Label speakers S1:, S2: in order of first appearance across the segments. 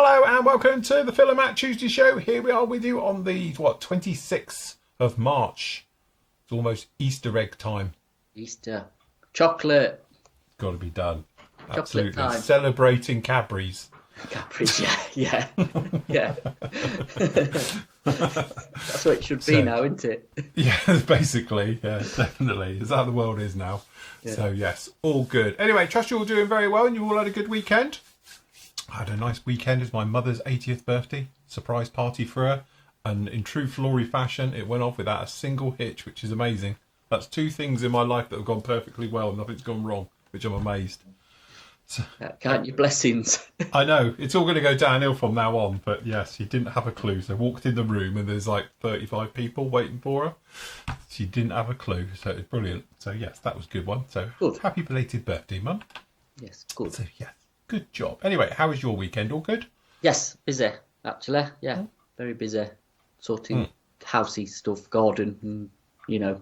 S1: Hello and welcome to the Phil and Matt Tuesday show. Here we are with you on the 26th of March. It's almost Easter egg time.
S2: Easter chocolate.
S1: Got to be done.
S2: Chocolate
S1: Absolutely.
S2: time.
S1: Celebrating Cadbury's.
S2: Cadbury's, yeah. That's what it should be now, isn't it?
S1: Yeah, basically. Yeah, definitely. It's how the world is now. Yeah. So yes, all good. Anyway, trust you're all doing very well and you all had a good weekend. I had a nice weekend. It's my mother's 80th birthday. Surprise party for her. And in true Flory fashion, it went off without a single hitch, which is amazing. That's two things in my life that have gone perfectly well and nothing's gone wrong, which I'm amazed. So,
S2: count your blessings.
S1: I know. It's all going to go downhill from now on. But yes, she didn't have a clue. So I walked in the room and there's like 35 people waiting for her. She didn't have a clue. So it's brilliant. So yes, that was a good one. So good. Happy belated birthday, Mum.
S2: Yes, good.
S1: So yes, good job. Anyway, how was your weekend? All good?
S2: Yes, busy, actually. Yeah, very busy. Sorting housey stuff, garden, and, you know,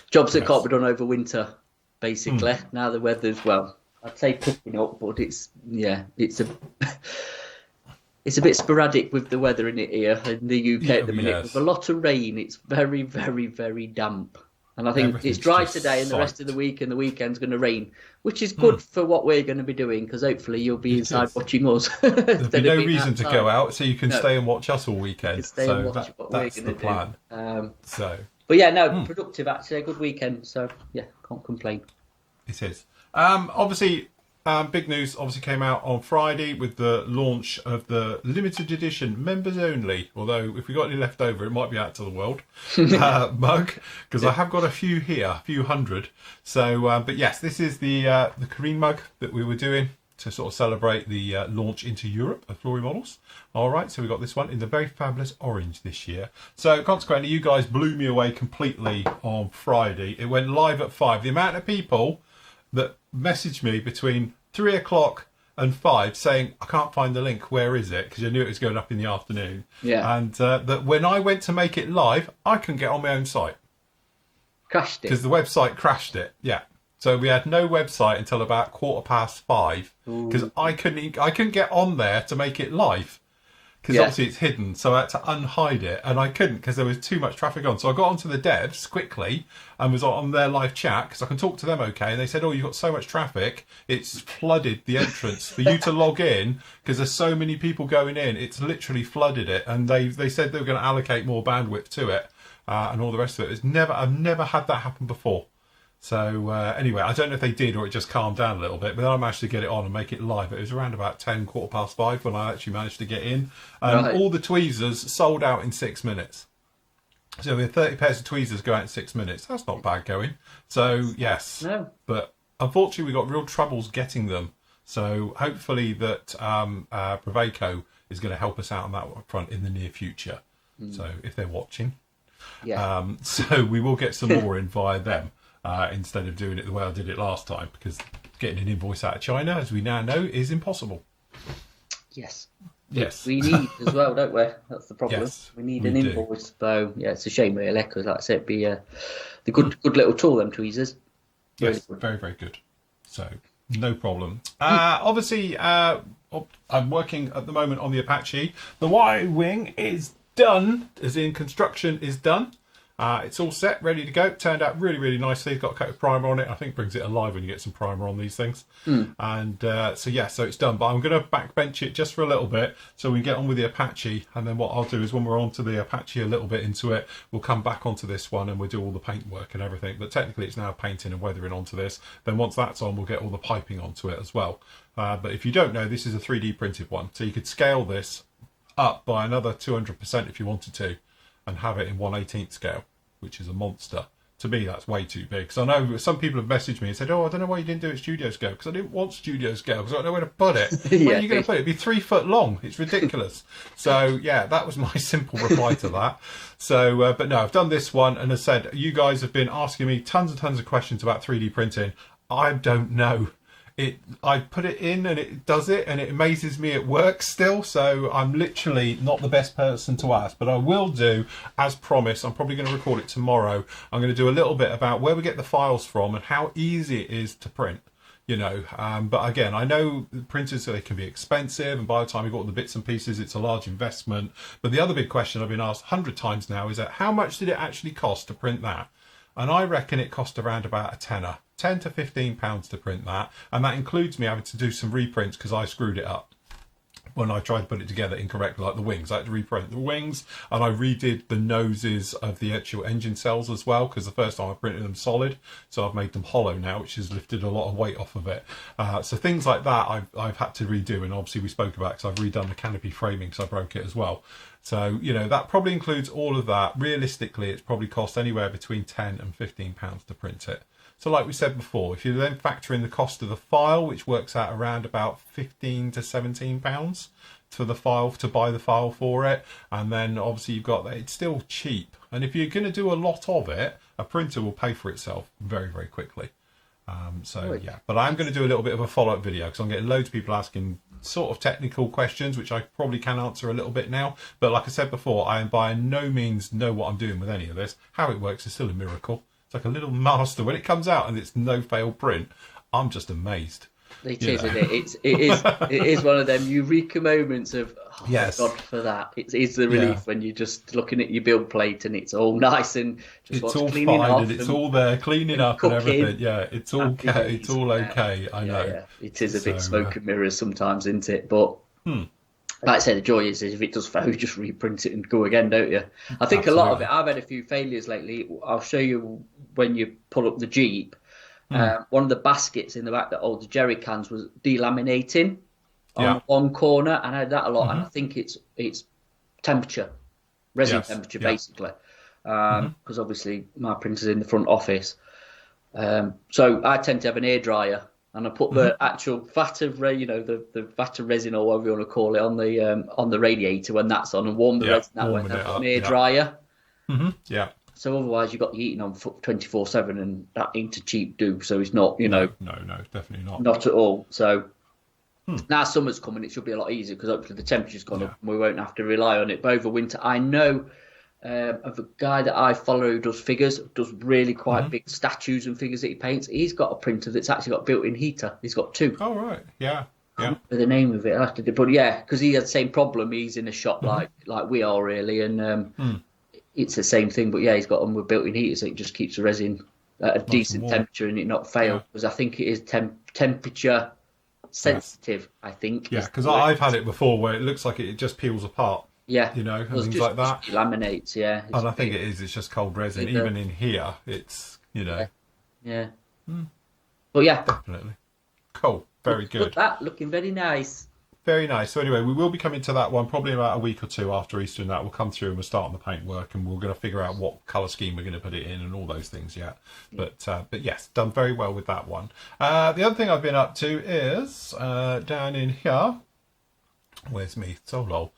S2: jobs that can't be done over winter, basically. Now the weather's, well, I'd say picking up, but it's a it's a bit sporadic with the weather in it here in the UK at the minute.
S1: Yes.
S2: With a lot of rain, it's very, very, very damp. And I think it's dry today and the rest of the week and the weekend's going to rain, which is good for what we're going to be doing, because hopefully you'll be inside watching us.
S1: There'll be no reason to go out, so you can stay and watch us all weekend.
S2: So
S1: that's the plan.
S2: But yeah, no, productive actually, a good weekend. So yeah, can't complain.
S1: It is. Obviously, big news obviously came out on Friday with the launch of the limited edition members only. Although if we got any left over, it might be out to the world mug, because I have got a few here, a few hundred. So, but yes, this is the Korean mug that we were doing to sort of celebrate the launch into Europe of Flory models. All right, so we got this one in the very fabulous orange this year. So consequently, you guys blew me away completely on Friday. It went live at 5. The amount of people that messaged me between 3 o'clock and 5 saying, I can't find the link, where is it? Because I knew it was going up in the afternoon.
S2: Yeah.
S1: And that when I went to make it live, I couldn't get on my own site.
S2: Crashed it.
S1: Because the website crashed it, yeah. So we had no website until about 5:15, because I couldn't get on there to make it live. Because obviously it's hidden, so I had to unhide it, and I couldn't because there was too much traffic on. So I got onto the devs quickly and was on their live chat, because I can talk to them okay, and they said, oh, you've got so much traffic, it's flooded the entrance for you to log in, because there's so many people going in, it's literally flooded it, and they said they were going to allocate more bandwidth to it, and all the rest of it. I've never had that happen before. So anyway, I don't know if they did or it just calmed down a little bit, but then I managed to get it on and make it live. It was around about 5:10 when I actually managed to get in. All the tweezers sold out in 6 minutes. So we had 30 pairs of tweezers go out in 6 minutes. That's not bad going. So yes, but unfortunately we got real troubles getting them. So hopefully that Prevaco is going to help us out on that front in the near future. So if they're watching, so we will get some more in via them. Instead of doing it the way I did it last time, because getting an invoice out of China, as we now know, is impossible.
S2: Yes.
S1: We
S2: need as well, don't we? That's the problem.
S1: Yes,
S2: we need an invoice. So yeah, it's a shame really, because like I said, it'd be the good little tool, them tweezers.
S1: Yes, very, very good. So no problem. Obviously, I'm working at the moment on the Apache. The Y-wing is done, as in construction is done. It's all set, ready to go. Turned out really, really nicely. Got a coat of primer on it. I think brings it alive when you get some primer on these things. And so it's done. But I'm going to backbench it just for a little bit so we can get on with the Apache. And then what I'll do is when we're onto the Apache a little bit into it, we'll come back onto this one and we'll do all the paint work and everything. But technically it's now painting and weathering onto this. Then once that's on, we'll get all the piping onto it as well. But if you don't know, this is a 3D printed one. So you could scale this up by another 200% if you wanted to and have it in 1/18 scale, which is a monster. To me, that's way too big. So I know some people have messaged me and said, oh, I don't know why you didn't do it studio scale, because I didn't want studio scale, because I don't know where to put it. Where are you going to put it? It'd be 3 foot long. It's ridiculous. So, yeah, that was my simple reply to that. So, but no, I've done this one, and as I said, you guys have been asking me tons and tons of questions about 3D printing. I don't know. I put it in and it does it, and it amazes me it works still. So I'm literally not the best person to ask, but I will do, as promised. I'm probably going to record it tomorrow. I'm going to do a little bit about where we get the files from and how easy it is to print. you know. But again, I know the printers, they can be expensive, and by the time you've got all the bits and pieces, it's a large investment. But the other big question I've been asked 100 times now is that how much did it actually cost to print that? And I reckon it cost around about a tenner, 10 to 15 pounds to print that, and that includes me having to do some reprints because I screwed it up when I tried to put it together incorrectly, like the wings. I had to reprint the wings, and I redid the noses of the actual engine cells as well, because the first time I printed them solid, so I've made them hollow now, which has lifted a lot of weight off of it. So things like that I've had to redo, and obviously we spoke about because I've redone the canopy framing because I broke it as well. So, you know, that probably includes all of that. Realistically, it's probably cost anywhere between 10 and 15 pounds to print it. So like we said before, if you then factor in the cost of the file, which works out around about 15 to 17 pounds for the file, to buy the file for it, and then obviously you've got that, it's still cheap. And if you're going to do a lot of it, a printer will pay for itself very, very quickly. Yeah, but I'm going to do a little bit of a follow-up video because I'm getting loads of people asking sort of technical questions, which I probably can answer a little bit now. But like I said before, I by no means know what I'm doing with any of this. How it works is still a miracle. It's like a little master. When it comes out and it's no fail print, I'm just amazed.
S2: It is, isn't it? It is one of them eureka moments of, oh,
S1: yes,
S2: God for that. It's the relief when you're just looking at your build plate and it's all nice and just
S1: it's all
S2: cleaning
S1: fine
S2: off
S1: and it's all there, cleaning up
S2: cooking,
S1: and everything. Yeah, it's all okay. It's all okay. I know.
S2: Yeah. It is a bit smoke and mirrors sometimes, isn't it? But like I say, the joy is if it does fail, you just reprint it and go again, don't you? I think a lot of it, I've had a few failures lately. I'll show you when you pull up the Jeep. One of the baskets in the back that holds the jerry cans was delaminating on one corner, and I had that a lot. And I think it's temperature, resin temperature, basically, because obviously my printer's in the front office. So I tend to have an air dryer, and I put the actual vat of the vat of resin or whatever you want to call it on the radiator when that's on, and warm the resin that way. And I've got an air dryer.
S1: Yeah.
S2: So otherwise, you've got the heating on 24/7, and that ain't a cheap do. So it's not, No,
S1: definitely not.
S2: Not at all. So now summer's coming, it should be a lot easier because hopefully the temperature's gone up and we won't have to rely on it. But over winter, I know of a guy that I follow who does figures, does really quite big statues and figures that he paints. He's got a printer that's actually got a built-in heater. He's got two.
S1: Oh, right. Yeah. Yeah.
S2: With the name of it, I have to do. But yeah, because he had the same problem. He's in a shop like we are really, and it's the same thing, but yeah, he's got them with built-in heaters, so it just keeps the resin at a decent temperature and it not fail, because I think it is temperature sensitive, I think.
S1: Yeah, because I've had it before where it looks like it just peels apart.
S2: Yeah.
S1: And things like that.
S2: It laminates, yeah.
S1: And I think it is, it's just cold resin. Even in here, it's,
S2: Yeah. But yeah.
S1: Definitely. Cool. Very good.
S2: Look at that, looking very nice.
S1: Very nice. So anyway, we will be coming to that one probably about a week or two after Easter, and that will come through and we'll start on the paintwork, and we're going to figure out what colour scheme we're going to put it in and all those things yet. But yes, done very well with that one. The other thing I've been up to is down in here. Where's me? So lol.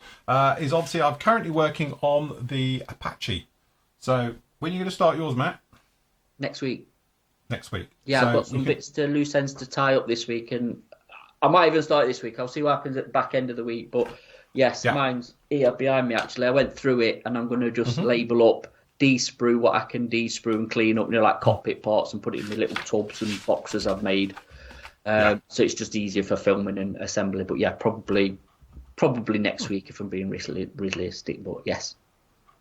S1: Is obviously I'm currently working on the Apache. So when are you going to start yours, Matt?
S2: Next week.
S1: Next week.
S2: Yeah,
S1: so
S2: I've got some bits to loose ends to tie up this week, and I might even start this week. I'll see what happens at the back end of the week. But yes, mine's here behind me actually. I went through it and I'm going to just label up, de-sprue what I can de-sprue and clean up, like cockpit parts, and put it in the little tubs and boxes I've made. So it's just easier for filming and assembly. But yeah, probably next week if I'm being realistic. But yes.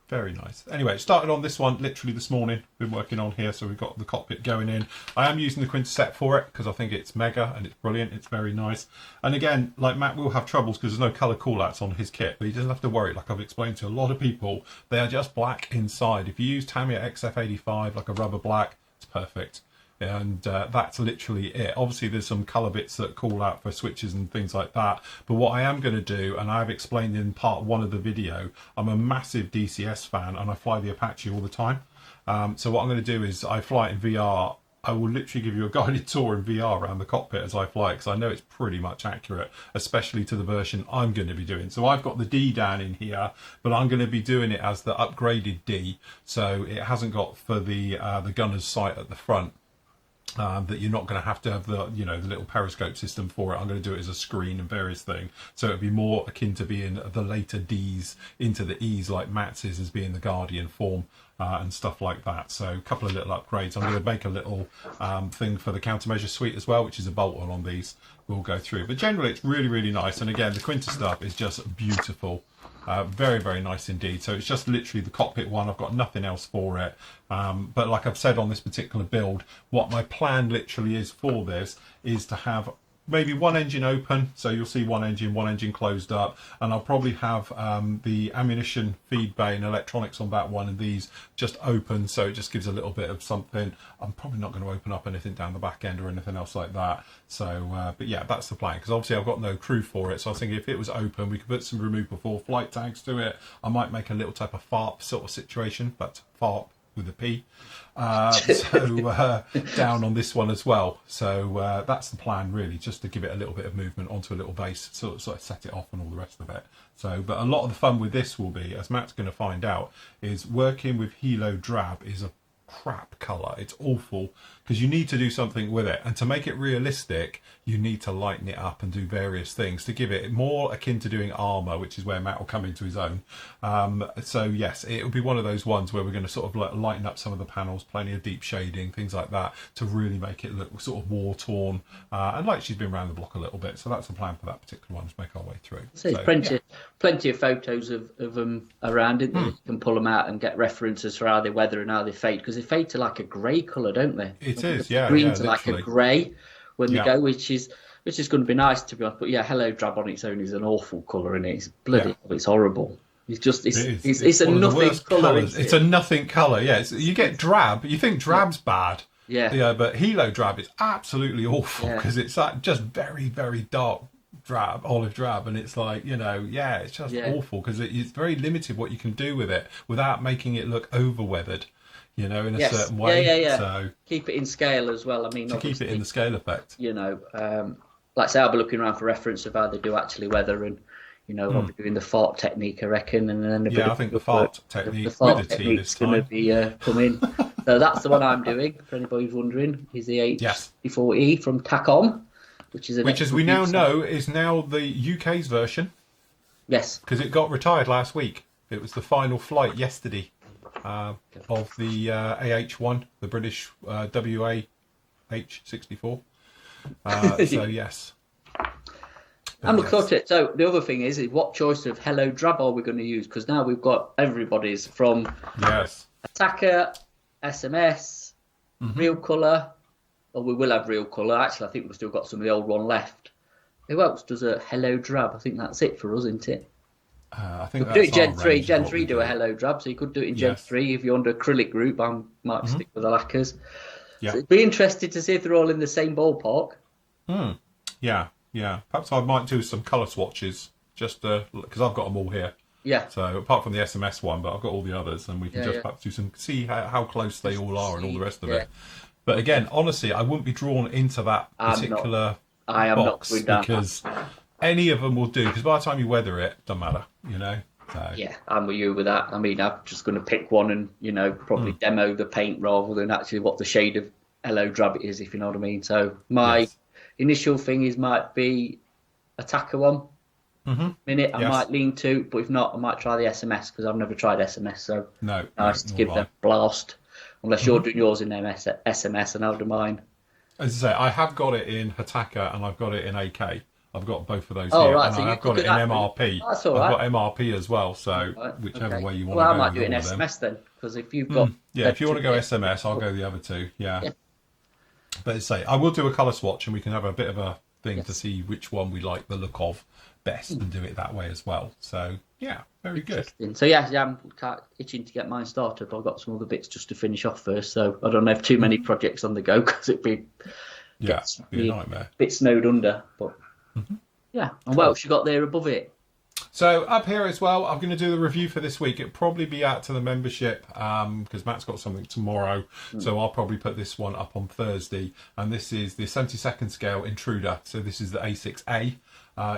S1: Very nice. Anyway, started on this one literally this morning. Been working on here, so we've got the cockpit going in. I am using the Quintet for it because I think it's mega and it's brilliant. It's very nice. And again, like Matt will have troubles because there's no colour callouts on his kit, but he doesn't have to worry. Like I've explained to a lot of people, they are just black inside. If you use Tamiya XF85, like a rubber black, it's perfect. And that's literally it. Obviously there's some colour bits that call out for switches and things like that, but what I am going to do, and I've explained in part one of the video, I'm a massive DCS fan and I fly the Apache all the time. So what I'm going to do is I fly it in VR. I will literally give you a guided tour in VR around the cockpit as I fly, because I know it's pretty much accurate, especially to the version I'm going to be doing. So I've got the D down in here, but I'm going to be doing it as the upgraded D, so it hasn't got for the gunner's sight at the front. That you're not going to have the the little periscope system for it. I'm going to do it as a screen and various things, so it'll be more akin to being the later D's into the E's like Matt's is as being the Guardian form. and stuff like that. So a couple of little upgrades. I'm going to make a little thing for the countermeasure suite as well, which is a bolt-on on these. We'll go through. But generally, it's really, really nice. And again, the Quinta stuff is just beautiful. Very, very nice indeed. So it's just literally the cockpit one. I've got nothing else for it. But like I've said on this particular build, what my plan literally is for this is to have maybe one engine open, so you'll see one engine closed up, and I'll probably have the ammunition feed bay and electronics on that one, and these just open, so it just gives a little bit of something. I'm probably not going to open up anything down the back end or anything else like that. So, but yeah, that's the plan, because obviously I've got no crew for it, so I was thinking if it was open, we could put some removable flight tags to it. I might make a little type of FARP sort of situation, but FARP with a P. Down on this one as well. So that's the plan, really, just to give it a little bit of movement onto a little base, sort of set it off and all the rest of it. So, but a lot of the fun with this will be, as Matt's going to find out, is working with Helo Drab is a crap colour. It's awful, because you need to do something with it, and to make it realistic you need to lighten it up and do various things to give it more akin to doing armour, which is where Matt will come into his own. So yes, it will be one of those ones where we're going to sort of lighten up some of the panels, plenty of deep shading, things like that, to really make it look sort of war torn, and like she's been around the block a little bit. So that's the plan for that particular one, to make our way through.
S2: So there's plenty of photos of them around it that you can pull them out and get references for how they weather and how they fade, because they fade to like a grey colour, don't they?
S1: It is, yeah.
S2: Green to like a grey when they go, which is going to be nice, to be honest. But yeah, Helo Drab on its own is an awful colour, and it's bloody, it's horrible. It's a nothing colour.
S1: It's a nothing colour. Yeah, you get drab. You think drab's bad.
S2: Yeah.
S1: But Helo Drab is absolutely awful, because it's like just very, very dark drab, olive drab, and it's like, it's just awful, because it's very limited what you can do with it without making it look over weathered. In a certain way. So
S2: keep it in scale as well. I mean,
S1: to keep it in the scale effect.
S2: Like say, I'll be looking around for reference of how they do actually weather, and I'll be doing the FARP technique, I reckon, and then
S1: I think the FARP technique
S2: with the T this time going to be come in. So that's the one I'm doing. For anybody who's wondering, is the P40 from TACOM, which as we now know is now the UK's version. Yes,
S1: because it got retired last week. It was the final flight yesterday. Of the AH1, the British WAH-64. So yes.
S2: I'm looking at it. So the other thing is what choice of Helo Drab are we going to use? Because now we've got everybody's from Attacker, SMS, Real Colour. Well, we will have Real Colour. Actually, I think we've still got some of the old one left. Who else does a Helo Drab? I think that's it for us, isn't it?
S1: I think
S2: do it Gen 3. Gen 3 do a Helo Drab, so you could do it in Gen 3 if you're under acrylic group. I might stick with the lacquers.
S1: Yeah.
S2: So it'd be interesting to see if they're all in the same ballpark.
S1: Yeah. Perhaps I might do some colour swatches, just because I've got them all here.
S2: Yeah.
S1: So apart from the SMS one, but I've got all the others, and we can perhaps do see how close they all are and all the rest of it. But again, honestly, I wouldn't be drawn into that particular box,
S2: not with that.
S1: Because any of them will do, because by the time you weather it, doesn't matter, So.
S2: Yeah, I'm with you with that. I mean, I'm just going to pick one and, probably demo the paint rather than actually what the shade of Helo Drab it is, if you know what I mean. So my initial thing might be Attacker one. I might lean to, but if not, I might try the SMS, because I've never tried SMS. So nice to give them a blast. Unless you're doing yours in SMS and I'll do mine.
S1: As I say, I have got it in Attacker and I've got it in AK. I've got both of those
S2: here,
S1: and
S2: so
S1: I've got it in MRP.
S2: That's all right.
S1: I've got MRP as well, so whichever way you want to go.
S2: Well, I might do it in SMS then, because if you've got...
S1: if you want to go SMS, I'll go the other two, But as I say, I will do a colour swatch, and we can have a bit of a thing to see which one we like the look of best, and do it that way as well. So, very good.
S2: So, I'm itching to get mine started, but I've got some other bits just to finish off first, so I don't have too many projects on the go, because it'd be...
S1: it'd be a nightmare.
S2: A bit snowed under, but... And what else you got there above it?
S1: So up here as well, I'm going to do the review for this week. It'll probably be out to the membership, because Matt's got something tomorrow. So I'll probably put this one up on Thursday. And this is the 72nd scale Intruder. So this is the A6A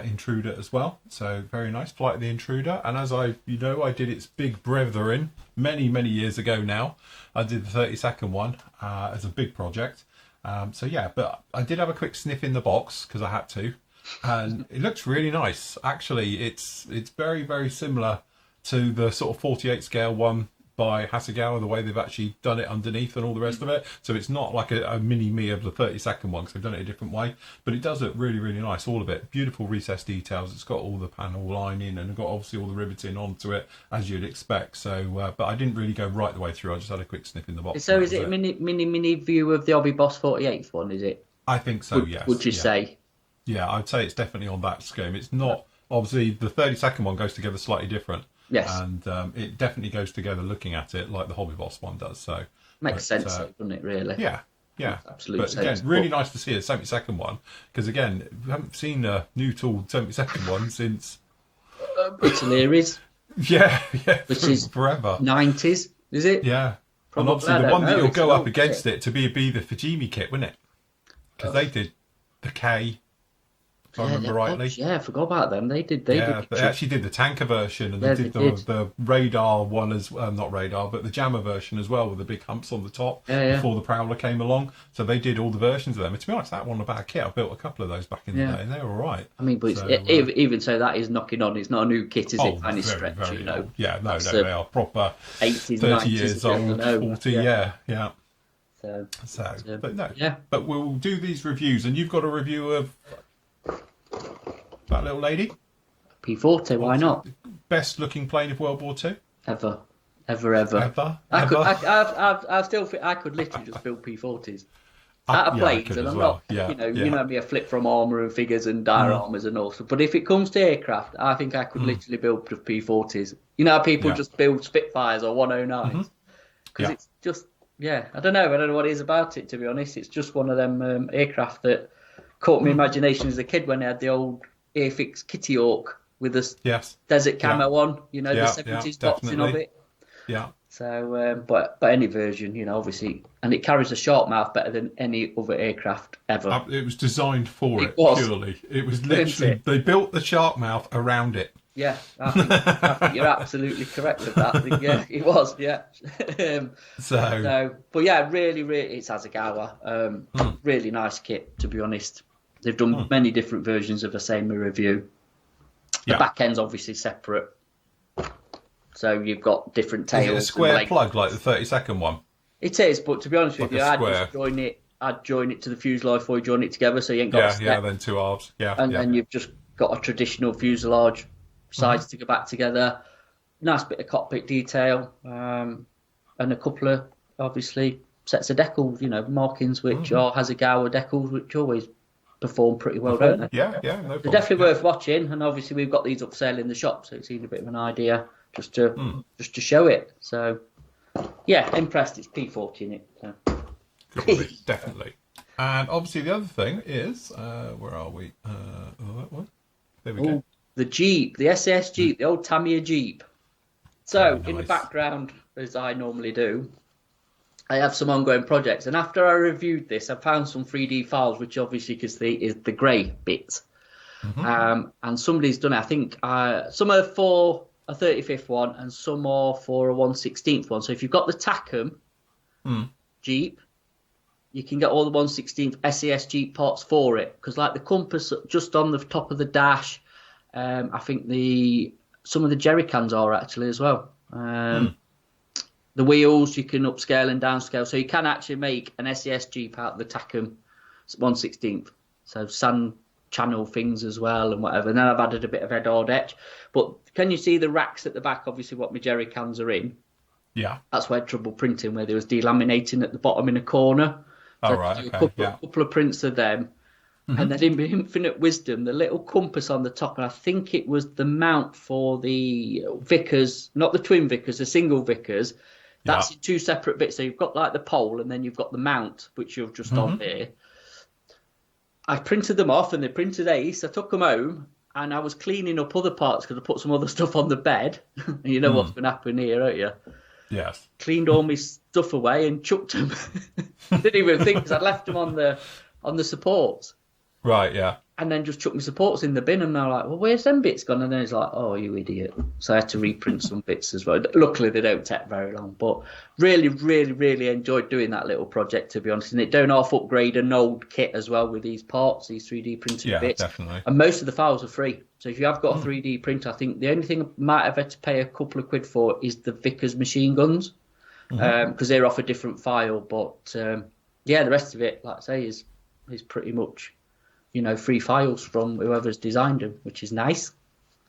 S1: Intruder as well. So very nice. Flight of the Intruder. And as I did its big brethren many, many years ago now. I did the 32nd one as a big project. But I did have a quick sniff in the box, because I had to. And it looks really nice. Actually, it's very, very similar to the sort of 48 scale one, by Hasegawa, the way they've actually done it underneath and all the rest of it. So it's not like a mini me of the 30-second one, because they've done it a different way. But it does look really, really nice, all of it. Beautiful recessed details. It's got all the panel lining and got obviously all the riveting onto it, as you'd expect. So, but I didn't really go right the way through. I just had a quick snip in the box.
S2: So is it a mini view of the Hobby Boss 48th one, is it?
S1: I think so, yes.
S2: Would you say?
S1: Yeah, I'd say it's definitely on that scheme. It's not, obviously, the 30-second one goes together slightly different.
S2: Yes.
S1: And it definitely goes together looking at it like the Hobby Boss one does. So
S2: makes sense, doesn't it, really?
S1: Yeah.
S2: Absolutely.
S1: But again, really nice to see a 70-second one, because again, we haven't seen a new tool 70-second one since...
S2: Italy's.
S1: Yeah,
S2: which is
S1: forever.
S2: 90s, is it?
S1: Yeah.
S2: Probably,
S1: and obviously the one that you'll go up against
S2: kit.
S1: it to be the Fujimi kit, wouldn't it? Because they did the K, if I remember rightly.
S2: Yeah, I forgot about them. They
S1: actually did the tanker version, and they did the radar one as not radar, but the jammer version as well, with the big humps on the top before the Prowler came along. So they did all the versions of them. And to be honest, that one about a kit, I built a couple of those back in the day, and they were all right.
S2: I mean, but even so, that is knocking on. It's not a new kit, is it? By any stretch,
S1: very
S2: you know.
S1: old. Yeah, no, they are proper
S2: 80s,
S1: 30
S2: 90s,
S1: years old, 40. Yeah. So, but no.
S2: Yeah.
S1: But we'll do these reviews, and you've got a review of that little lady.
S2: P40, why not?
S1: Best looking plane of World War II.
S2: Ever.
S1: I
S2: still think I could literally just build P40s. Out of planes, and I'm not, you know me, a flip from armour and figures and dioramas and all stuff. But if it comes to aircraft, I think I could literally build P40s. You know how people just build Spitfires or 109s? Because it's just, I don't know what it is about it, to be honest. It's just one of them aircraft that caught my imagination as a kid when they had the old Airfix Kitty Hawk with the desert camo on, you know, the 70s boxing of it. Yeah. So, but any version, you know, obviously, and it carries a sharp mouth better than any other aircraft ever.
S1: It was designed for it purely. It was literally, they built the shark mouth around it.
S2: Yeah, I think you're absolutely correct with that. Yeah, it was, but yeah, really, it's Hasegawa. Really nice kit, to be honest. They've done many different versions of the same review. The back end's obviously separate. So you've got different tails.
S1: Is it a square plug like the 30-second one?
S2: It is, but to be honest with you, I'd just join it to the fuselage before you join it together, so you ain't got a step.
S1: Then two halves.
S2: And you've just got a traditional fuselage, sides to go back together. Nice bit of cockpit detail, and a couple of, obviously, sets of decals, you know, markings, which are Hasegawa decals, which always perform pretty well, don't they?
S1: Yeah, no problem.
S2: They're definitely worth watching, and obviously we've got these up for sale in the shop, so it's even a bit of an idea just to show it. So, yeah, impressed. It's P40 in it. So.
S1: Definitely. And obviously the other thing is, where are we? That one. There we go.
S2: The Jeep, the SAS Jeep, the old Tamiya Jeep. So, in the background, as I normally do, I have some ongoing projects. And after I reviewed this, I found some 3D files, which obviously is the grey bit. And somebody's done it. I think some are for a 35th one and some are for a 1/16th one. So if you've got the Tacom Jeep, you can get all the 1/16th SAS Jeep parts for it. Because like the compass just on the top of the dash, I think some of the jerry cans are actually as well. The wheels you can upscale and downscale, so you can actually make an SAS Jeep out of the Tacom 1/16th. So sand channel things as well and whatever. And then I've added a bit of Edard etch. But can you see the racks at the back? Obviously, what my jerry cans are in. Yeah, that's where trouble printing, where there was delaminating at the bottom in a corner. So a couple of prints of them. And then in infinite wisdom, the little compass on the top, and I think it was the mount for the Vickers, not the twin Vickers, the single Vickers. That's in two separate bits. So you've got like the pole, and then you've got the mount, which you've just on there. I printed them off, and they printed ace. I took them home, and I was cleaning up other parts because I put some other stuff on the bed. You know what's going to happen here, don't you? Yes. Cleaned all my stuff away and chucked them. Didn't even think, because I'd left them on the supports.
S1: Right, yeah.
S2: and then just chuck my supports in the bin, and they're like, well, where's them bits gone? And then he's like, oh, you idiot. So I had to reprint some bits as well. Luckily, they don't take very long, but really, really, really enjoyed doing that little project, to be honest. And it don't half upgrade an old kit as well with these parts, these 3D printed bits.
S1: Yeah, definitely.
S2: And most of the files are free. So if you have got a 3D printer, I think the only thing I might have had to pay a couple of quid for is the Vickers machine guns, because they're off a different file. But yeah, the rest of it, like I say, is pretty much, free files from whoever's designed them, which is nice.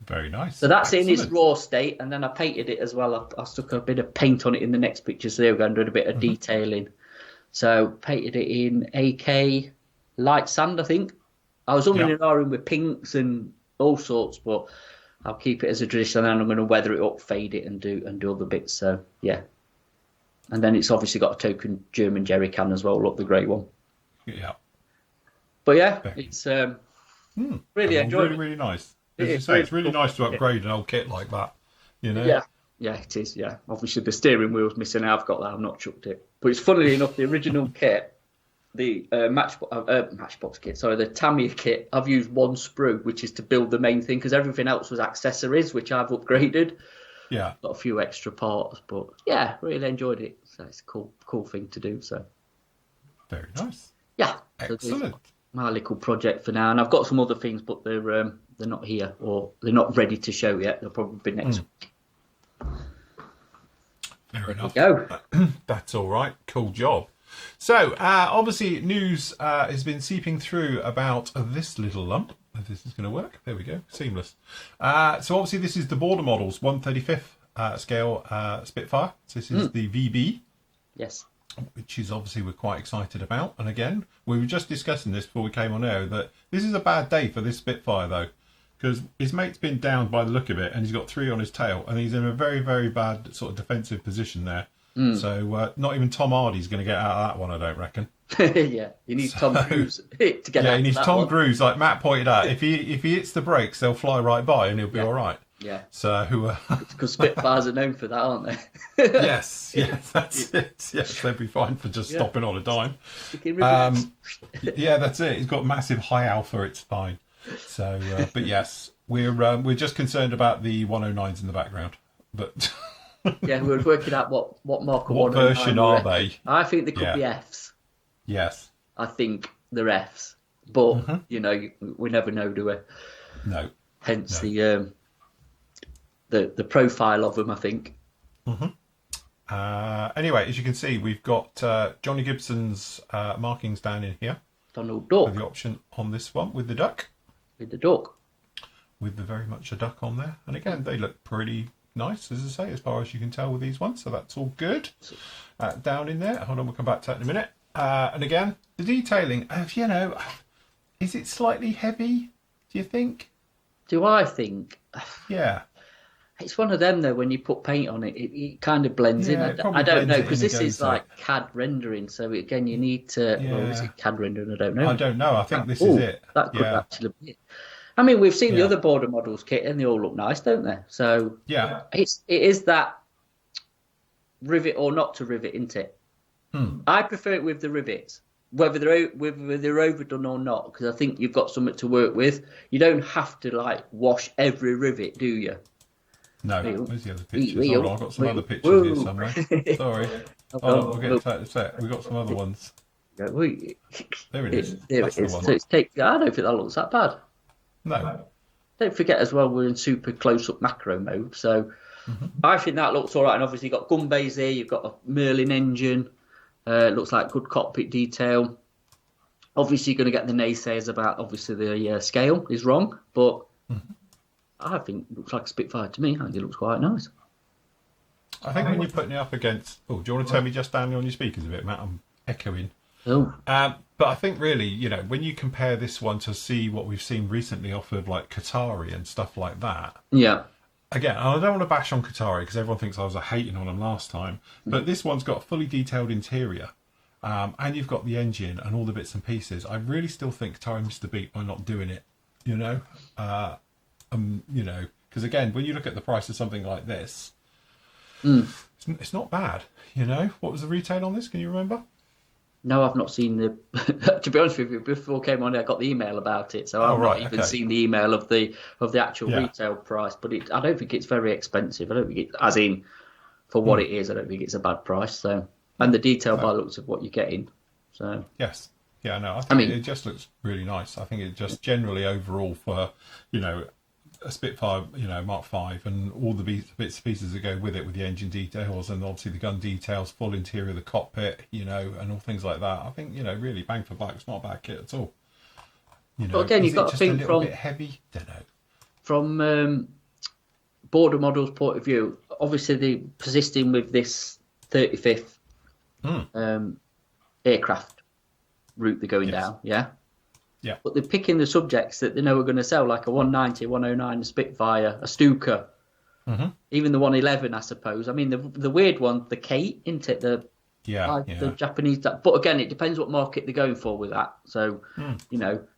S1: Very nice.
S2: So that's in its raw state, and then I painted it as well. I stuck a bit of paint on it in the next picture, so there we go, and did a bit of detailing. So painted it in AK light sand, I think. I was umming and ahhing with pinks and all sorts, but I'll keep it as a tradition, and then I'm going to weather it up, fade it, and do other bits. So yeah, and then it's obviously got a token German jerry can as well. Look, the grey one.
S1: Yeah.
S2: But yeah, it's really enjoyable.
S1: Really, really nice. As you say, it's really nice to upgrade an old kit like that.
S2: Yeah, it is. Yeah, obviously the steering wheel's missing. I've got that. I've not chucked it. But it's funnily enough, the original kit, the Matchbox kit, sorry, the Tamiya kit, I've used one sprue, which is to build the main thing, because everything else was accessories, which I've upgraded.
S1: Yeah.
S2: Got a few extra parts, but yeah, really enjoyed it. So it's a cool thing to do. So
S1: very nice.
S2: Yeah.
S1: Excellent.
S2: So my little project for now, and I've got some other things, but they're not here, or they're not ready to show yet. They'll probably be next week.
S1: Fair enough.
S2: Go.
S1: That's all right. Cool job. So, obviously, news has been seeping through about this little lump. If this is going to work. There we go. Seamless. So, obviously, this is the border models, 1/35th scale Spitfire. So this is the VB.
S2: Yes.
S1: Which is obviously we're quite excited about. And again, we were just discussing this before we came on air, that this is a bad day for this Spitfire, though. Because his mate's been downed by the look of it, and he's got 3 on his tail, and he's in a very, very bad sort of defensive position there. So not even Tom Hardy's going to get out of that one, I don't reckon.
S2: Yeah, you need Tom Cruise to get out.
S1: Yeah, he needs Tom
S2: Cruise,
S1: like Matt pointed out. If he hits the brakes, they'll fly right by, and he'll be all right.
S2: Yeah.
S1: So
S2: because Spitfires are known for that, aren't they?
S1: yes, that's it. Yes, they'd be fine for just stopping on a dime. Yeah, that's it. He's got massive high alpha. It's fine. So, but yes, we're just concerned about the 109s in the background. But
S2: yeah, we're working out what mark of
S1: what version are they?
S2: I think they could be Fs.
S1: Yes.
S2: I think they're Fs, but we never know, do we?
S1: No.
S2: Hence the profile of them, I think.
S1: Anyway, as you can see, we've got Johnny Gibson's markings down in here.
S2: Donald Duck.
S1: The option on this one with the duck.
S2: With the duck.
S1: With the very much a duck on there. And again, they look pretty nice, as I say, as far as you can tell with these ones. So that's all good. Down in there. Hold on, we'll come back to that in a minute. And again, the detailing, is it slightly heavy, do you think?
S2: Do I think?
S1: Yeah.
S2: It's one of them, though, when you put paint on it, it kind of blends in. I don't know, because this is like CAD rendering, so again, you need to...
S1: Yeah.
S2: Well, is it CAD rendering? I don't know.
S1: I don't know. I think this is it.
S2: That could actually be it. I mean, we've seen the other border models kit, and they all look nice, don't they? So
S1: yeah,
S2: it is that rivet or not to rivet, isn't it? I prefer it with the rivets, whether they're overdone or not, because I think you've got something to work with. You don't have to wash every rivet, do you?
S1: No. Where's the other pictures? Hold on, I've got some other pictures here somewhere. Sorry. Hold on, we'll get to that. We've got some other ones. There it is.
S2: There it is. So I don't think that looks that bad.
S1: No.
S2: Don't forget as well, we're in super close-up macro mode, so I think that looks all right. And obviously, you've got gun bays there, you've got a Merlin engine, looks like good cockpit detail. Obviously, you're going to get the naysayers about obviously the scale is wrong, but I think it looks like a Spitfire to me. I think it looks quite nice.
S1: I think when you're putting it up against... Oh, do you want to turn me just down on your speakers a bit, Matt? I'm echoing.
S2: Oh.
S1: But I think really, when you compare this one to see what we've seen recently off of like Qatari and stuff like that.
S2: Yeah.
S1: Again, I don't want to bash on Qatari because everyone thinks I was hating on them last time. But this one's got a fully detailed interior. And you've got the engine and all the bits and pieces. I really still think Qatari missed the beat by not doing it. Because again, when you look at the price of something like this, it's not bad. What was the retail on this? Can you remember?
S2: No, I've not seen the. To be honest with you, before I came on, I got the email about it, so I've not even seen the email of the actual retail price. But I don't think it's very expensive. I don't think it, as in for what it is. I don't think it's a bad price. So, and the detail by looks of what you're getting. So
S1: yes, yeah, no, I mean, it just looks really nice. I think it just generally overall for a Spitfire, Mark V, and all the bits and pieces that go with it, with the engine details and obviously the gun details, full interior of the cockpit, and all things like that. I think really bang for buck. It's not a bad kit at all.
S2: But again, you've got to think
S1: from a bit heavy. Don't know.
S2: From border models point of view, obviously they're persisting with this 35th aircraft route they're going down. Yeah.
S1: Yeah.
S2: But they're picking the subjects that they know are going to sell, like a 190, 109, a Spitfire, a Stuka, even the 111, I suppose. I mean, the weird one, the Kate, isn't it? The Japanese. But again, it depends what market they're going for with that. So,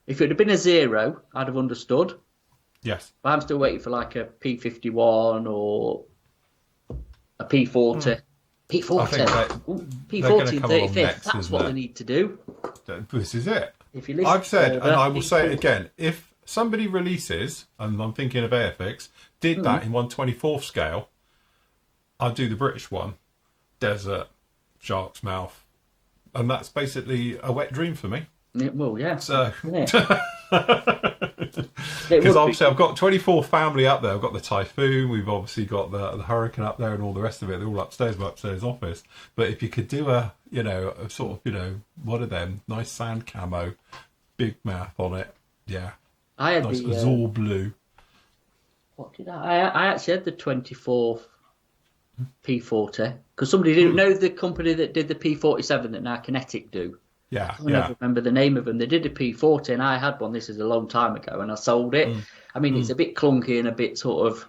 S2: if it had been a 0, I'd have understood.
S1: Yes.
S2: But I'm still waiting for like a P51 or a P40. P40. P40 and 35th. That's what they need to do.
S1: This is it.
S2: If you listen,
S1: I've said, and I will say it again, if somebody releases, and I'm thinking of Airfix, did that in 1/24th scale, I'd do the British one, Desert, Shark's Mouth, and that's basically a wet dream for me.
S2: It will, yeah.
S1: So, because obviously I've got 24 family up there. I've got the Typhoon, we've obviously got the Hurricane up there, and all the rest of it. They're all upstairs, my upstairs office. But if you could do a sort of, one of them, nice sand camo, big mouth on it,
S2: I had
S1: nice
S2: the
S1: azure blue.
S2: What did I actually had the 24th P40 because somebody didn't know the company that did the P47 that now Kinetic do.
S1: Yeah,
S2: I never remember the name of them. They did a P40 and I had one. This is a long time ago, and I sold it. I mean, it's a bit clunky and a bit sort of.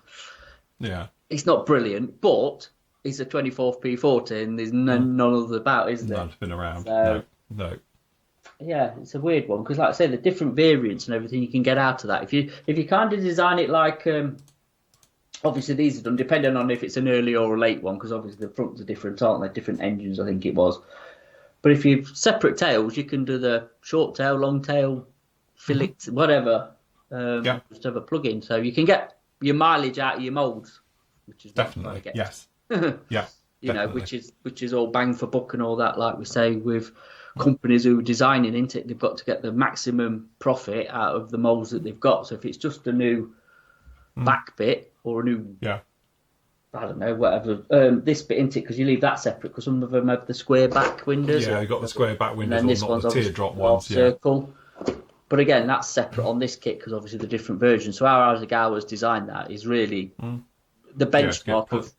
S1: Yeah.
S2: It's not brilliant, but it's a 24th P40, and there's none of the about, is there?
S1: None's been around.
S2: So,
S1: no.
S2: Yeah, it's a weird one because, like I say, the different variants and everything you can get out of that. If you kind of design it like, obviously these are done depending on if it's an early or a late one, because obviously the fronts are different, aren't they? Different engines, I think it was. But if you've separate tails, you can do the short tail, long tail, fillet, whatever. Just have a plug-in, so you can get your mileage out of your molds, which is
S1: definitely get. Yes.
S2: Yeah, which is all bang for buck and all that. Like we say with companies who are designing into it, they've got to get the maximum profit out of the molds that they've got. So if it's just a new back bit or a new I don't know, whatever. This bit into it, because you leave that separate, because some of them have the square back windows.
S1: Yeah, you've got the square back windows,
S2: and this
S1: or
S2: one's
S1: not the teardrop ones.
S2: Circle. But again, that's separate on this kit, because obviously the different versions. So how Arzigawa's designed that is really the benchmark of.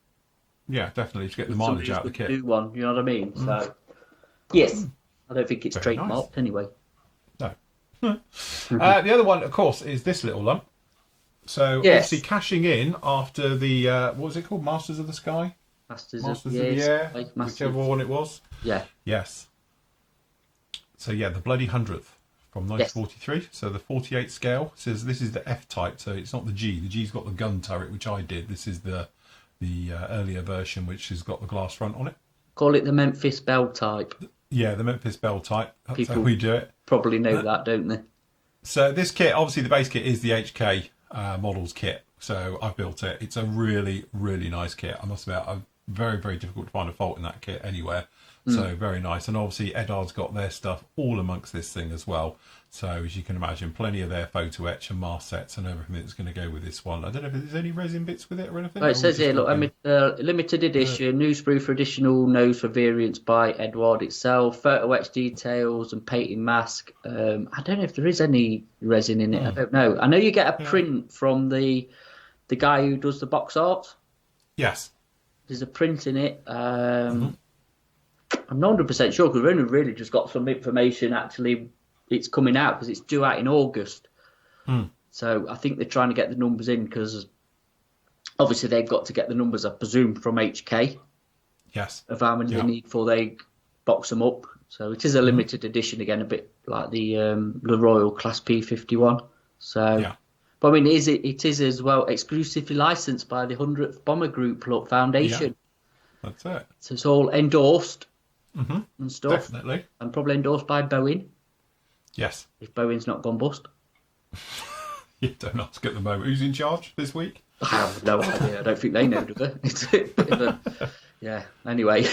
S1: Yeah, definitely, to get the mileage out of the kit.
S2: Do one, you know what I mean? So, yes, I don't think it's trademarked anyway.
S1: No. The other one, of course, is this little lump. So obviously cashing in after the what was it called? Masters of the Sky?
S2: Masters of the Air,
S1: whichever one it was.
S2: Yeah.
S1: Yes. So the bloody 100th from 1943. So the 48 scale says this is the F type. So it's not the G. The G's got the gun turret, which I did. This is the earlier version, which has got the glass front on it.
S2: Call it the Memphis Bell type.
S1: Yeah, the Memphis Bell type. That's how we do it.
S2: Probably know that, don't they?
S1: So this kit, obviously the base kit is the HK models kit. So I've built it. It's a really, really nice kit. I must admit, I'm very, very difficult to find a fault in that kit anywhere. So very nice. And obviously Eddard's got their stuff all amongst this thing as well. So as you can imagine, plenty of their photo etch and mask sets and everything that's going to go with this one. I don't know if there's any resin bits with it or anything.
S2: It says here, look, limited edition, newsproof for additional nose for variants by Edward itself, photo etch details and painting mask. I don't know if there is any resin in it. I don't know. I know you get a print from the guy who does the box art.
S1: Yes.
S2: There's a print in it. I'm not 100% sure because we've only really just got some information. Actually, it's coming out because it's due out in August. So I think they're trying to get the numbers in because obviously they've got to get the numbers, I presume, from HK.
S1: Yes.
S2: Of how many they need before they box them up. So it is a limited edition again, a bit like the Royal Class P51. So, but I mean, it is as well exclusively licensed by the 100th Bomber Group Foundation.
S1: Yeah. That's it.
S2: So it's all endorsed. and stuff.
S1: Definitely.
S2: And probably endorsed by Boeing,
S1: Yes.
S2: if Boeing's not gone bust.
S1: You don't ask at the moment. Who's in charge this week?
S2: I have no idea. I don't think they know, do they? It's a bit of a... Yeah, anyway.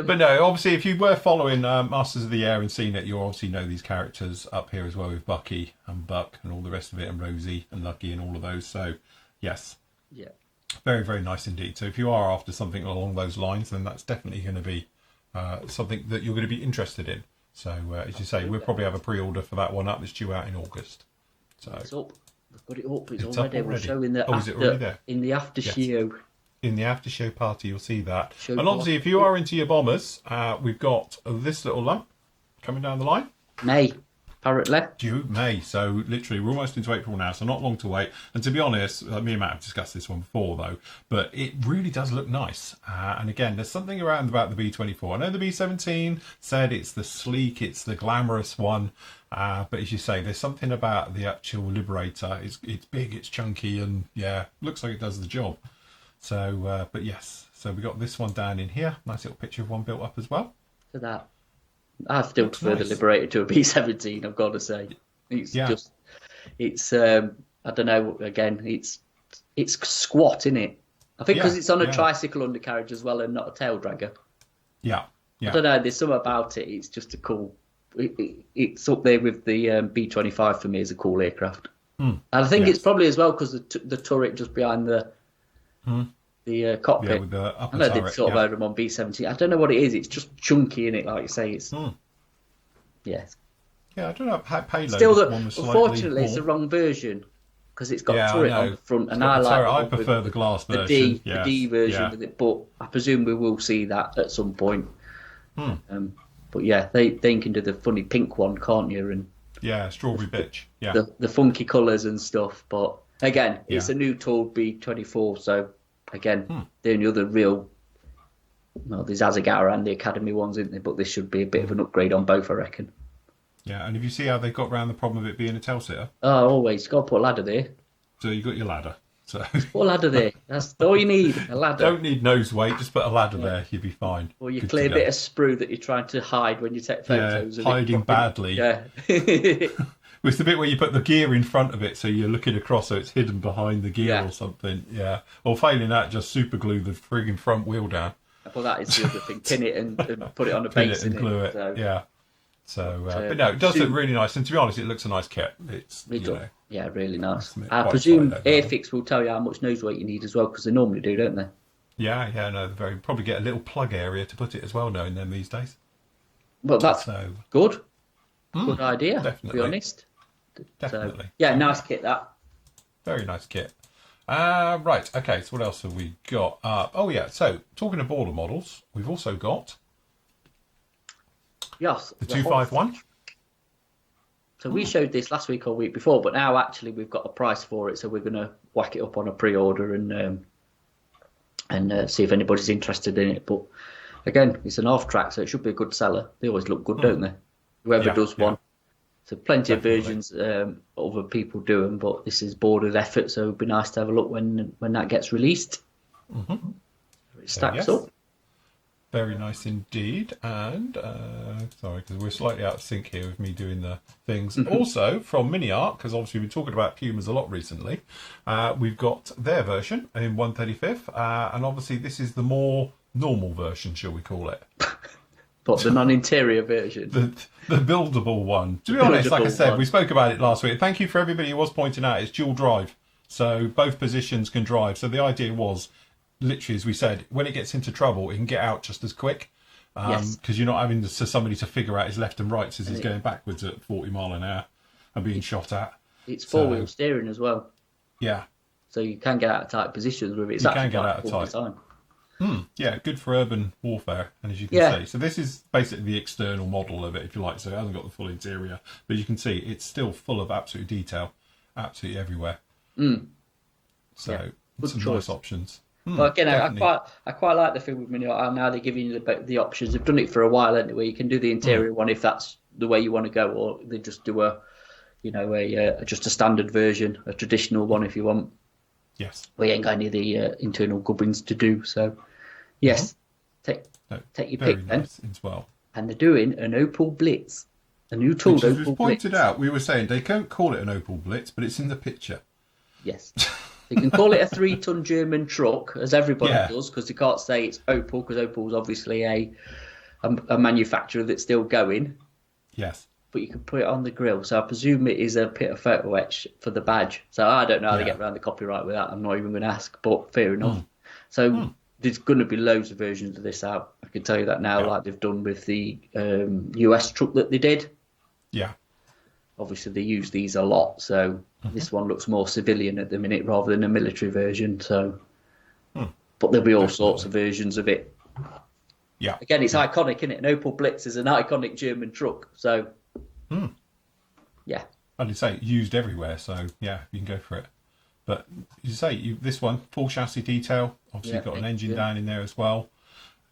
S1: But no, obviously, if you were following Masters of the Air and seen it, you obviously know these characters up here as well with Bucky and Buck and all the rest of it, and Rosie and Lucky and all of those. So, yes.
S2: Yeah.
S1: Very, very nice indeed. So if you are after something along those lines, then that's definitely going to be something that you're going to be interested in. So, as you say, we'll probably have a pre-order for that one up. It's due out in August. So
S2: it's up. We've got it up. It's
S1: up
S2: already. We're
S1: already.
S2: showing the
S1: Is it already there?
S2: in the after
S1: Yes.
S2: show.
S1: In the after show party, you'll see that.
S2: Show
S1: And obviously, if you are into your bombers, we've got this little lump coming down the line.
S2: May, apparently.
S1: Due May, so literally we're almost into April now, so not long to wait. And to be honest, me and Matt have discussed this one before though, but it really does look nice. And again, there's something around about the B24. I know the B17 said it's the sleek, it's the glamorous one, but as you say, there's something about the actual Liberator. It's big, it's chunky, and yeah, looks like it does the job. So, but yes, so we got this one down in here. Nice little picture of one built up as well.
S2: To that. I still prefer the Liberator to a B17, I've got to say. It's just, it's, I don't know, again, it's squat, isn't it? I think because it's on a tricycle undercarriage as well and not a tail dragger.
S1: Yeah.
S2: I don't know, there's something about it, it's just a cool, it's up there with the B25 for me as a cool aircraft. And I think it's probably as well because the turret just behind the cockpit.
S1: Yeah, with the upper
S2: I know
S1: turret,
S2: they've sort of had them on B17. I don't know what it is. It's just chunky in it, like you say. It's
S1: Yeah, I don't know how payload.
S2: still,
S1: one was
S2: unfortunately, it's the
S1: more.
S2: wrong version because it's got a turret on the front, and I
S1: I prefer the glass version.
S2: The D version with it. But I presume we will see that at some point. But yeah, they can do the funny pink one, can't you? And
S1: yeah, strawberry bitch. Yeah,
S2: the funky colours and stuff. But again, it's a new tool B24, so again, the only other real, well, there's Azagara and the Academy ones, isn't there? But this should be a bit of an upgrade on both, I reckon.
S1: Yeah, and if you see how they got around the problem of it being a tail sitter,
S2: Oh, always got to put a ladder there.
S1: so you got your ladder. So
S2: Put a ladder there. That's all you need. A ladder.
S1: don't need nose weight, just put a ladder there, you'll be fine.
S2: Or your
S1: Good
S2: clear
S1: to
S2: bit
S1: go.
S2: of sprue that you're trying to hide when you take photos. and it
S1: hiding
S2: fucking-
S1: badly.
S2: Yeah.
S1: It's the bit where you put the gear in front of it, so you're looking across, so it's hidden behind the gear or something. Yeah, or failing that, just super glue the frigging front wheel down.
S2: Well, that is the other thing. Pin it and put it on a
S1: Pin
S2: base
S1: it and glue it.
S2: So,
S1: Yeah. So, but no, it does look really nice. And to be honest, it looks a nice kit. It's
S2: it does. Yeah, really nice.
S1: Quite
S2: I presume
S1: excited about
S2: Airfix will tell you how much nose weight you need as well, because they normally do, don't they?
S1: yeah, no, very probably get a little plug area to put it as well, knowing them these days.
S2: Well, that's
S1: So
S2: good. Good idea, to
S1: definitely.
S2: be honest.
S1: definitely,
S2: So, yeah, nice kit, that.
S1: very nice kit. Right, okay. So what else have we got? Oh yeah. So talking of border models, we've also got
S2: Yes.
S1: the 251.
S2: So we showed this last week or week before, but now actually we've got a price for it, so we're going to whack it up on a pre-order and see if anybody's interested in it. But again, it's an off-track, so it should be a good seller. They always look good, don't they? Whoever does one. So plenty of versions, other people do them, but this is bordered effort, so it'd be nice to have a look when that gets released. It stacks up.
S1: Very nice indeed. And sorry, because we're slightly out of sync here with me doing the things. Also from Mini Art, because obviously we've been talking about Pumas a lot recently. We've got their version in 135th, and obviously this is the more normal version, shall we call it?
S2: But the non-interior version.
S1: The buildable one. To be honest, like I said,
S2: one.
S1: we spoke about it last week. Thank you for everybody who was pointing out it's dual drive. So both positions can drive. So the idea was, literally, as we said, when it gets into trouble, it can get out just as quick. Because you're not having somebody to figure out his left and right as he's going backwards at 40 mile an hour and being shot at.
S2: It's four-wheel steering as well.
S1: Yeah.
S2: So you can get out of tight positions with it. It's
S1: You
S2: actually
S1: can get
S2: quite
S1: out of
S2: cool
S1: tight.
S2: design.
S1: Yeah, good for urban warfare, and as you can see. So this is basically the external model of it, if you like. So it hasn't got the full interior, but you can see it's still full of absolute detail, absolutely everywhere. So some nice options.
S2: But again, I quite like the thing with Mini Art. Now they're giving you the options. They've done it for a while anyway. You can do the interior one if that's the way you want to go, or they just do just a standard version, a traditional one if you want.
S1: Yes.
S2: We ain't got any of the internal gubbins to do. So, yes, Take your
S1: very
S2: pick then.
S1: nice as well.
S2: And they're doing an Opal Blitz. A new tool,
S1: Which, as was
S2: Opal
S1: pointed
S2: Blitz.
S1: out, we were saying they can't call it an Opal Blitz, but it's in the picture.
S2: Yes. You can call it a 3-ton German truck, as everybody
S1: Yeah.
S2: does, because you can't say it's Opal, because Opal's obviously a manufacturer that's still going.
S1: Yes.
S2: But you can put it on the grill. So I presume it is a bit of photo etch for the badge. So I don't know how they get around the copyright with that. I'm not even going to ask, but fair enough. So there's going to be loads of versions of this out. I can tell you that now, like they've done with the US truck that they did.
S1: Yeah.
S2: Obviously, they use these a lot. So this one looks more civilian at the minute rather than a military version. So, but there'll be all sorts of versions of it.
S1: Yeah.
S2: Again, it's iconic, isn't it? An Opel Blitz is an iconic German truck. So, yeah.
S1: As you say, used everywhere, so yeah, you can go for it. But you say this one, full chassis detail. Obviously, you've got an engine down in there as well,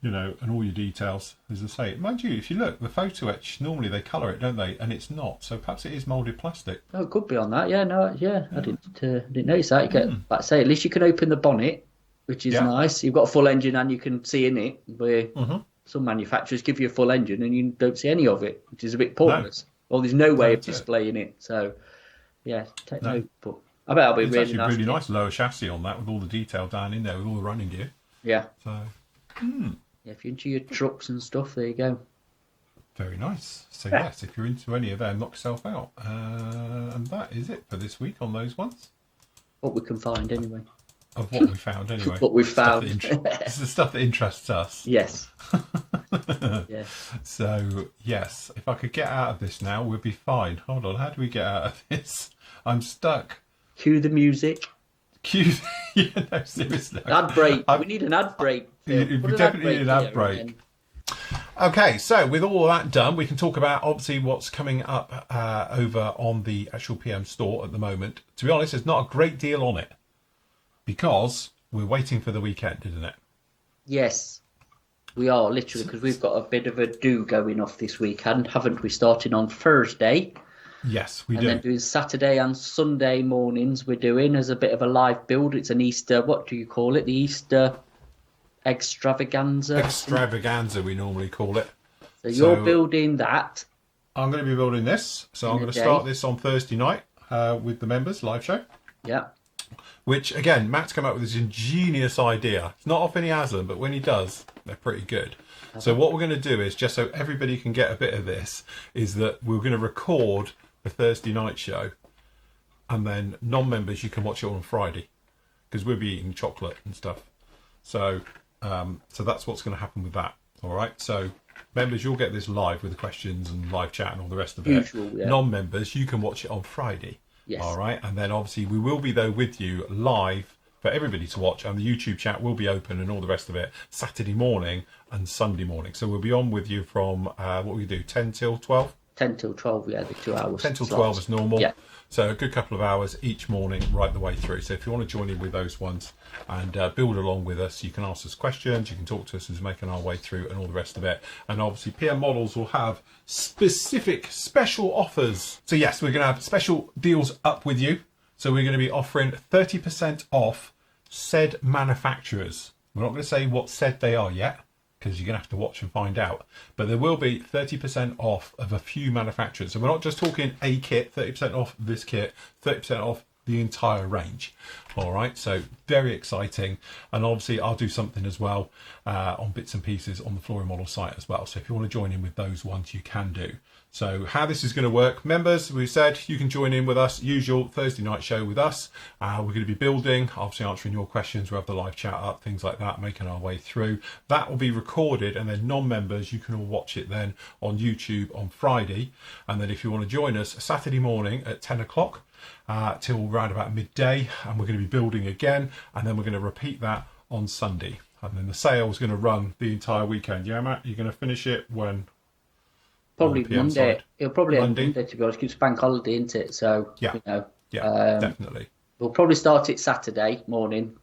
S1: you know, and all your details. As I say, mind you, if you look, the photo etch normally they colour it, don't they? And it's not, so perhaps it is moulded plastic.
S2: Oh, it could be on that. Yeah, no, yeah, I didn't notice that. You get, like I say, at least you can open the bonnet, which is nice. You've got a full engine and you can see in it. Where some manufacturers give you a full engine and you don't see any of it, which is a bit pointless. Well, there's no way of displaying it. So, yeah, take note. But I bet it'll be
S1: It's
S2: really
S1: actually
S2: nice.
S1: really nice lower chassis on that with all the detail down in there with all the running gear.
S2: Yeah.
S1: So,
S2: Yeah, if you're into your trucks and stuff, there you go.
S1: very nice. So yes, if you're into any of them, knock yourself out. And that is it for this week on those ones.
S2: What we can find anyway.
S1: Of what we found anyway.
S2: What we
S1: Stuff
S2: found.
S1: It's the stuff that interests us.
S2: Yes. Yeah.
S1: So, yes, if I could get out of this now, we'd be fine. Hold on, how do we get out of this? I'm stuck.
S2: Cue the music.
S1: Cue. Yeah, no, seriously.
S2: Ad break. We need an ad break.
S1: We definitely need an ad break. Okay, so with all that done, we can talk about obviously what's coming up over on the actual PM store at the moment. To be honest, there's not a great deal on it because we're waiting for the weekend, isn't it?
S2: Yes, we are literally, because we've got a bit of a do going off this weekend, haven't we? Starting on Thursday.
S1: Yes, we
S2: and
S1: do.
S2: then doing Saturday and Sunday mornings we're doing as a bit of a live build. It's an Easter, what do you call it? The Easter Extravaganza.
S1: Extravaganza, we normally call it.
S2: So you're building that.
S1: I'm going to be building this. So I'm going to start this on Thursday night with the members, live show.
S2: Yeah.
S1: Which, again, Matt's come up with this ingenious idea. It's not often he has them, but when he does, they're pretty good. So what we're going to do is, just so everybody can get a bit of this, is that we're going to record the Thursday night show, and then non-members, you can watch it on Friday, because we'll be eating chocolate and stuff. So so that's what's going to happen with that. All right. So members, you'll get this live with the questions and live chat and all the rest of it.
S2: Usual, yeah.
S1: Non-members, you can watch it on Friday.
S2: Yes.
S1: All right. And then obviously we will be though with you live for everybody to watch, and the YouTube chat will be open and all the rest of it Saturday morning and Sunday morning. So we'll be on with you from what we do, 10 till 12.
S2: 10 till 12, yeah, the 2 hours.
S1: 10 till 12 is normal.
S2: Yeah.
S1: So a good couple of hours each morning right the way through. So if you want to join in with those ones and build along with us, you can ask us questions, you can talk to us as we're making our way through and all the rest of it. And obviously PM Models will have specific special offers. So yes, we're going to have special deals up with you. So we're going to be offering 30% off said manufacturers. We're not going to say what said they are yet, because you're going to have to watch and find out. But there will be 30% off of a few manufacturers. So we're not just talking a kit, 30% off this kit, 30% off the entire range. All right, so very exciting. And obviously I'll do something as well on bits and pieces on the Flooring Model site as well. So if you want to join in with those ones, you can do. So how this is going to work, members, we said you can join in with us, usual Thursday night show with us. We're going to be building, obviously answering your questions. We'll have the live chat up, things like that, making our way through. That will be recorded, and then non-members, you can all watch it then on YouTube on Friday. And then if you want to join us Saturday morning at 10 o'clock till around about midday, and we're going to be building again, and then we're going to repeat that on Sunday. And then the sale is going to run the entire weekend. Yeah, Matt, you're going to finish it when?
S2: Probably Monday.
S1: Side.
S2: It'll probably end Monday, to be honest, because it's bank holiday, isn't it? So,
S1: yeah,
S2: you know.
S1: Yeah, definitely.
S2: We'll probably start it Saturday morning,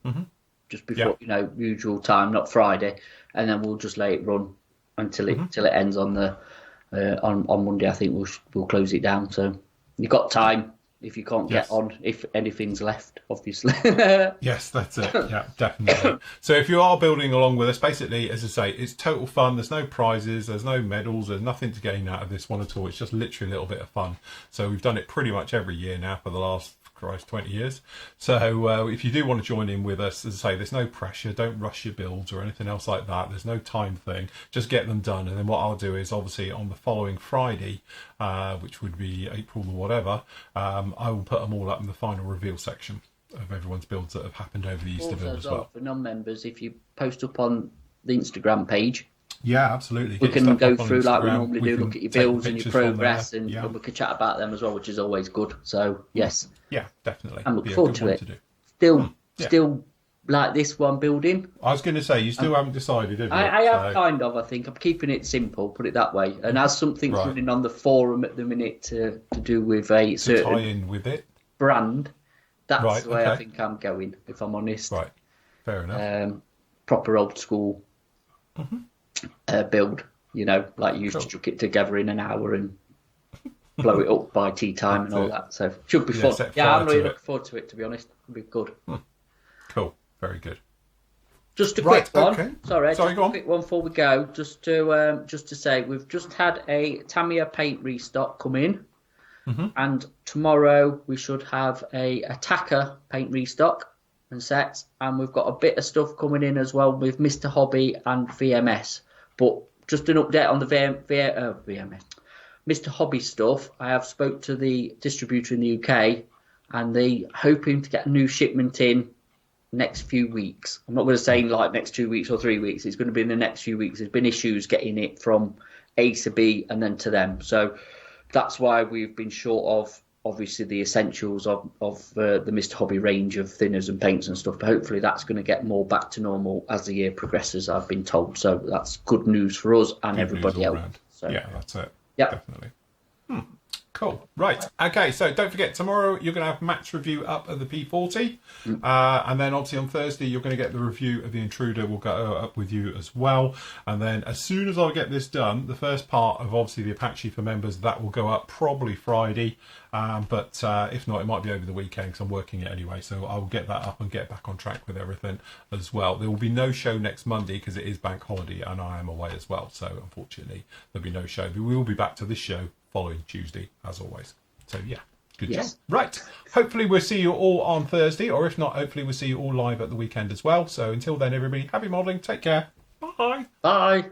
S2: just before, you know, usual time, not Friday. And then we'll just let it run until it ends on the on Monday. I think we'll close it down. So you've got time. if you can't
S1: Yes.
S2: get on, if anything's left, obviously.
S1: Yes, that's it. Yeah, definitely. So if you are building along with us, basically, as I say, it's total fun. There's no prizes, there's no medals, there's nothing to gain out of this one at all. It's just literally a little bit of fun. So we've done it pretty much every year now for the last 20 years. So if you do want to join in with us, as I say, there's no pressure. Don't rush your builds or anything else like that. There's no time thing. Just get them done. And then what I'll do is, obviously, on the following Friday, which would be April or whatever, I will put them all up in the final reveal section of everyone's builds that have happened over the Easter build as well.
S2: For non-members, if you post up on the Instagram page,
S1: yeah, absolutely.
S2: we
S1: Get your
S2: can
S1: stuff
S2: go
S1: up on
S2: through like we
S1: Instagram.
S2: normally
S1: We
S2: do,
S1: can
S2: look at your
S1: take
S2: builds and your
S1: pictures from
S2: progress,
S1: there.
S2: and,
S1: Yeah.
S2: and we can chat about them as well, which is always good. So yes,
S1: Yeah, definitely.
S2: I'm looking
S1: Be a
S2: forward
S1: good
S2: to
S1: one
S2: it.
S1: do. Yeah.
S2: Still like this one building.
S1: I was going to say, you still haven't decided, have you?
S2: I have kind of. I think I'm keeping it simple, put it that way. And as something's
S1: Right.
S2: running on the forum at the minute to do with a
S1: to
S2: certain
S1: tie in with it.
S2: brand, that's
S1: Right,
S2: the way I
S1: okay.
S2: think I'm going. If I'm honest,
S1: Right. Fair enough.
S2: proper old school build. You know, like you used to
S1: Cool.
S2: chuck it together in an hour and blow it up by tea time and
S1: That's
S2: all
S1: it.
S2: that. So should be
S1: Yeah,
S2: fun.
S1: set
S2: Yeah,
S1: fire
S2: I'm really
S1: to it.
S2: looking forward to it. To be honest, it'll be good.
S1: Cool. Very good.
S2: Just a
S1: Right,
S2: quick one.
S1: okay.
S2: Sorry,
S1: Sorry,
S2: just
S1: go
S2: a
S1: on.
S2: quick one before we go. Just to say, we've just had a Tamiya paint restock come in, and tomorrow we should have a Attacker paint restock and sets, and we've got a bit of stuff coming in as well with Mr. Hobby and VMS. But just an update on the VMS. Mr. Hobby stuff. I have spoke to the distributor in the UK, and they hoping to get a new shipment in next few weeks. I'm not going to say like next 2 weeks or 3 weeks. It's going to be in the next few weeks. There's been issues getting it from A to B and then to them. So that's why we've been short of obviously the essentials of the Mr. Hobby range of thinners and paints and stuff. But hopefully that's going to get more back to normal as the year progresses, I've been told. So that's good news for us and
S1: Good
S2: everybody
S1: news all
S2: else.
S1: round.
S2: So
S1: Yeah, that's it.
S2: yeah.
S1: Definitely. Cool. Right. Okay. So don't forget, tomorrow you're going to have Matt's review up of the P40. And then obviously on Thursday, you're going to get the review of the Intruder. We'll go up with you as well. And then as soon as I get this done, the first part of obviously the Apache for members, that will go up probably Friday. But if not, it might be over the weekend because I'm working it anyway. So I will get that up and get back on track with everything as well. There will be no show next Monday because it is bank holiday and I am away as well. So unfortunately, there'll be no show. But we will be back to this show following Tuesday, as always. So yeah, good
S2: Yes.
S1: job. Right, hopefully we'll see you all on Thursday, or if not, hopefully we'll see you all live at the weekend as well. So until then, everybody, happy modelling, take care, bye.
S2: Bye.